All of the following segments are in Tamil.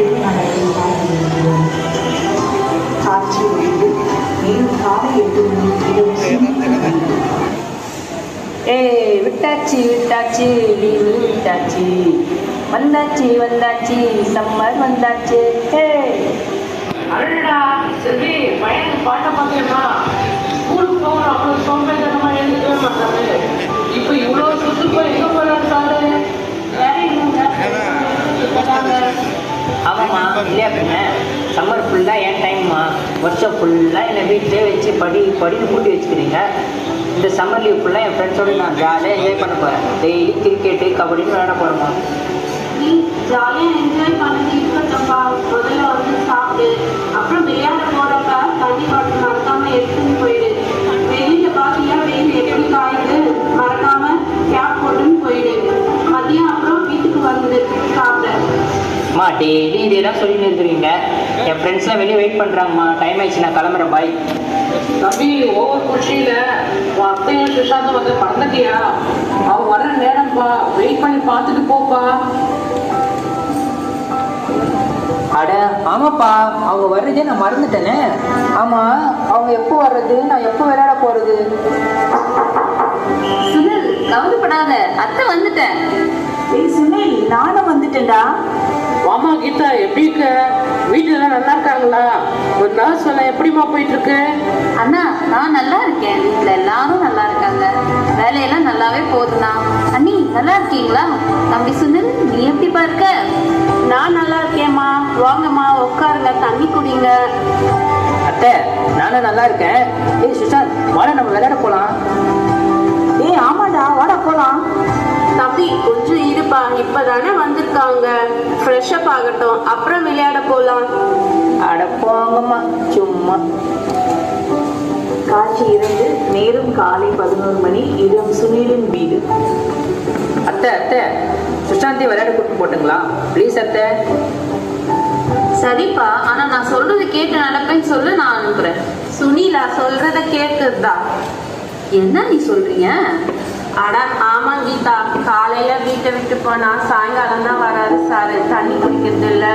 திருநகரை பார்க்கிறோம். காட்சி 1 மேலும் காலை 8 மணி விட்டாச்சு விட்டாச்சு லீவு விட்டாச்சு, வந்தாச்சு வந்தாச்சு சம்மர் வந்தாச்சு. அடடா செல்வி, பையனுக்கு பாட்டை பார்த்தேன்னா ஸ்கூலுக்கு போகணும் அவ்வளோ சோம்பேறித்தனமா எழுதிக்கவே மாட்டாங்க. இப்போ இவ்வளோ சுற்றுப்பா எங்கே போகிறாரு சாரு? ஆமாம்மா, இல்லையா பின்ன சம்மர் ஃபுல்லாக என் டைம்மா. வருஷம் ஃபுல்லாக என்னை வீட்டிலே வச்சு படின்னு கூட்டி வச்சுக்கிறீங்க. இந்த சம்மர் லீவ் ஃபுல்லாக என் ஃப்ரெண்ட்ஸோடு நான் ஜாலியாக என்ஜாய் பண்ண போகிறேன். டெய்லி கிரிக்கெட்டு கபடின்னு விளையாட போகிறோம்மா. நீ ஜாலியாக என்ஜாய் பண்ணிட்டு இருக்கட்டப்பா. முதல்ல வந்து சாப்பிடு, அப்புறம் விளையாட போகிறப்ப தண்ணி பாட்டில் மறக்காமல் எடுத்துன்னு போயிடு. வெளியில் பார்த்தியா வெயில் எப்படி காயுது, மறக்காமல் கேப் போட்டுன்னு போயிடு. மதியம் அப்புறம் வீட்டுக்கு வந்து சாப்பிட. அம்மா டெய்லி இதே தான் சொல்லிட்டு இருக்கிறீங்க. என் ஃப்ரெண்ட்ஸ்லாம் வெளியே வெயிட் பண்ணுறாங்கம்மா. டைம் ஆயிடுச்சு, நான் கிளம்புறேன். பாய். தம்பி, ஓவர் குஷியில் உன் அத்தையும் சுஷாந்தும் வந்து மறந்துட்டியா? அவன் வர நேரம்ப்பா, வெயிட் பண்ணி பார்த்துட்டு போப்பா. அட ஆமாப்பா, அவங்க வர்றதே நான் மறந்துட்டேனே. ஆமாம், அவங்க எப்போ வர்றது, நான் எப்போ விளையாட போகிறது? சுனில், கவலைப்படாத, அத்தை வந்துட்டேன். சுனில், நானும் வந்துட்டேன்டா. வாமா கீதா, எப்படி இருக்க? வீட்டுலாம் நல்லா இருக்காங்களா? ஒரு நர்ஸ் வேலை எப்படிமா போயிட்டு இருக்கு? அண்ணா, நான் நல்லா இருக்கேன். வீட்டில் எல்லாரும் நல்லா இருக்காங்க. வேலையெல்லாம் நல்லாவே போகுதுண்ணா. அண்ணி நல்லா இருக்கீங்களா? தம்பி சுனில், நீ எப்படிப்பா இருக்க? நான் நல்லா இருக்கேம்மா. வாங்கம்மா உட்காருங்க, தண்ணி குடிங்க. அத்தை, நானும் நல்லா இருக்கேன். சுஷாந்த், வாட நம்ம விளையாட போகலாம். ஆமாடா, வாடா போலாம். தம்பி கொஞ்சம் இருப்பா, இப்பதானே வந்திருக்காங்க. ஃப்ரெஷ் அப் ஆகட்டும், அப்புறம் விளையாட போலாம். அட போங்கம்மா, சும்மா. காட்சி 2 நேரம் காலை 11 மணி. இடம் சுனிலின் வீடு. அத்தை அத்தை, சுஷாந்தி விளையாட கூப்பிட்டு போட்டுங்களா ப்ளீஸ் அத்தை? சரிப்பா, ஆனா நான் சொல்றது கேட்டு நடப்பேன்னு சொல்லு, நான் அனுப்புறேன். சுனிலா சொல்றத கேட்குதா? என்ன நீ சொல்றீங்க? அட ஆமா கீதா, காலையில வீட்டை விட்டு போனா சாயங்காலம் தான் வராரு சாரு. தண்ணி குடிக்கிறது இல்லை,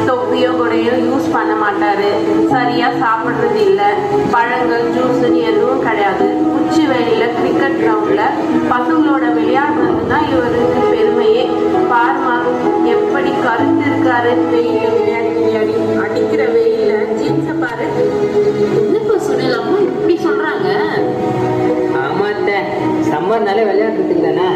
தொப்பியோ கூடையோ யூஸ் பண்ண மாட்டாரு, சரியா சாப்பிட்றது இல்லை, பழங்கள் ஜூஸ்ன்னு எதுவும் கிடையாது. உச்சி வேலையில கிரிக்கெட் கிரவுண்ட்ல பசங்களோட விளையாடுறது தான் இவருக்கு பெருமையே. பாருமா எப்படி கருத்து இருக்காரு. வெயில விளையாடி விளையாடி அடிக்கிற வெயில ஜீன்ஸை பாரு. என்னப்பா சுனில், அம்மா இப்படி சொல்றாங்க? ஆமா அத்தை, சம்மர்னாலே விளையாடுறதுக்கு தானே.